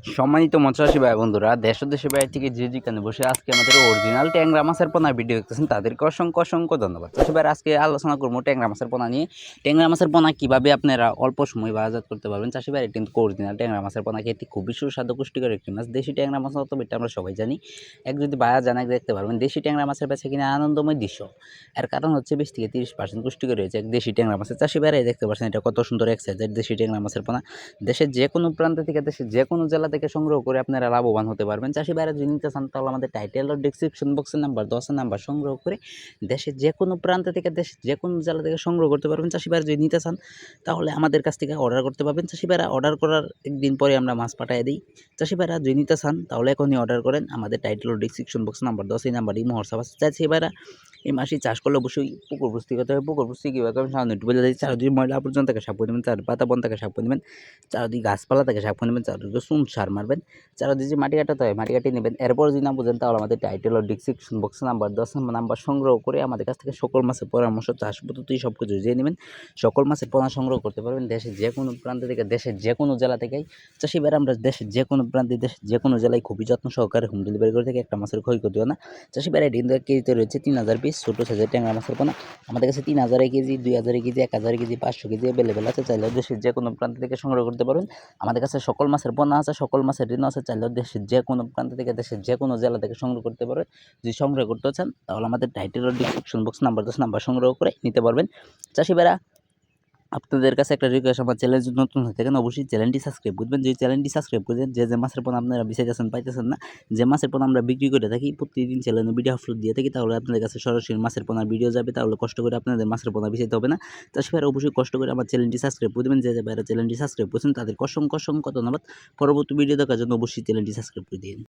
সম্মানিত মৎস্যচাষী ভাই বন্ধুরা, দেশ ও দেশের বাইরে থেকে যে যেখানে বসে আজকে আমাদের অরিজিনাল ট্যাংরা মাছের পোনা ভিডিও দেখতেছেন তাদেরকে অসংখ্য অসংখ্য ধন্যবাদ। চাষী ভাই, আজকে আলোচনা করবো ট্যাংরা মাছের পোনা নিয়ে। ট্যাংরা মাছের পোনা কীভাবে আপনারা অল্প সময় বাজারজাত করতে পারবেন। চাষী ভাই, কিন্তু অরিজিনাল ট্যাংরা মাছের পোনা খেতে খুবই সুস্বাদু পুষ্টিকর একটি মাছ। দেশি ট্যাংরা মাছ তো এটা আমরা সবাই জানি। এক যদি বাজার জানা দেখতে পারবেন দেশি ট্যাংরা মাছের বেচা কিনা আনন্দময় দৃশ্য। এর কারণ হচ্ছে 20 থেকে 30% পুষ্টিকর রয়েছে এক দেশি ট্যাংরা মাছের। চাষী ভাইরাই দেখতে পাচ্ছেন এটা কত সুন্দর এক সাইজের দেশি ট্যাংরা মাছের পোনা। দেশের যে কোনো প্রান্ত থেকে, দেশের যে কোনো জেলা থেকে সংগ্রহ করে আপনারা লাভবান হতে পারবেন। চাষী ভাইরা যদি নিতে চান তাহলে আমাদের টাইটেল ও ডেসক্রিপশন বক্সের নাম্বার 10 নাম্বার সংগ্রহ করে দেশের যে কোনো প্রান্ত থেকে, দেশের যে কোনো জেলা থেকে সংগ্রহ করতে পারবেন। চাষী ভাইরা যদি নিতে চান তাহলে আমাদের কাছ থেকে অর্ডার করতে পারবেন। চাষী ভাইরা অর্ডার করার একদিন পরে আমরা মাছ পাঠিয়ে দিই। চাষী ভাইরা যদি নিতে চান তাহলে এখনই অর্ডার করেন। আমাদের টাইটেল ও ডেসক্রিপশন বক্স নাম্বার 10 এই নাম্বার ইমো হোয়াটসঅ্যাপ আছে। চাষী ভাইরা এই মাছটি চাষ করলে অবশ্যই পুকুর প্রস্তুতি করতে হবে। পুকুর প্রস্তুতি কীভাবে করবেন সাধারণত একটু বলে দিই। চারদিকে ময়লা আবর্জনা থেকে সাফ করে দেবেন, চার পাতা বন থেকে সাফ করে দেবেন, চারদিকে গাছপালা থেকে সাফ করে দেবেন, চারদিকে চুন সার মারবেন, চারদিকে যে মাটি কাটাতে হয় মাটি কাটিয়ে নেবেন। এরপর যদি না বুঝেন তাহলে আমাদের টাইটেল ও ডেসক্রিপশন বক্স নাম্বার 10 নাম্বার সংগ্রহ করে আমাদের কাছ থেকে সকল মাছের পরামর্শ, চাষ পদ্ধতি সব কিছু জেনে নেবেন। সকল মাছের পোনা সংগ্রহ করতে পারবেন দেশের যে কোনো প্রান্ত থেকে, দেশের যে কোনো জেলা থেকেই। চাষী ভাইরা আমরা দেশের যে কোনো প্রান্তে, দেশের যে কোনো জেলায় খুবই যত্ন সহকারে হোম ডেলিভারি করে থাকি। একটা মাছের ক্ষয়ক্ষতি হয় না। চাষী ভাইরা কিন্তু 1 কেজিতে রয়েছে 3000 পিস ছোটো সাইজের ট্যাংরা মাছের পোনা। আমাদের কাছে 3000 KG, 2000 KG, 1000 KG, 500 KG available আছে। চাইলে দেশের যে কোনো প্রান্ত থেকে সংগ্রহ করতে পারবেন। আমাদের কাছে সকল মাছের পোনা আছে, সকল মাছের ঋণ আছে। চাইলে দেশের যে কোনো প্রান্ত থেকে, দেশের যে কোনো জেলা থেকে সংগ্রহ করতে পারবেন। যদি সংগ্রহ করতে চান তাহলে আমাদের টাইটেল ও ডেসক্রিপশন বক্স নাম্বার 10 নাম্বার সংগ্রহ করে নিতে পারবেন। চাষী ভাইরা, আপনাদের কাছে একটা রিকোয়েস্ট, আমার চ্যানেল যদি নতুন হয়ে থাকেন অবশ্যই চ্যানেলটি সাবস্ক্রাইব করবেন। যদি চ্যানেলটি সাবস্ক্রাইব করেন, যে মাছের পোনা আপনারা বিচাইতেছেন পাইতেছেন না, যে মাছের পোনা আমরা বিক্রি করে থাকি প্রতিদিন চ্যানেলে ভিডিও আপলোড দিয়ে থাকি, তাহলে আপনাদের কাছে সরাসরি মাছের পোনার ভিডিও যাবে। তাহলে কষ্ট করে আপনাদের মাছের পোনা বিচাইতে হবে না। চাষী ভাইরা অবশ্যই কষ্ট করে আমার চ্যানেলটি সাবস্ক্রাইব করে দেবেন। যে ভাইরা চ্যানেলটি সাবস্ক্রাইব করেছেন তাদের অসংখ্য অসংখ্য ধন্যবাদ। পরবর্তী ভিডিও দেখার জন্য অবশ্যই চ্যানেলটি সাবস্ক্রাইব করে দিন।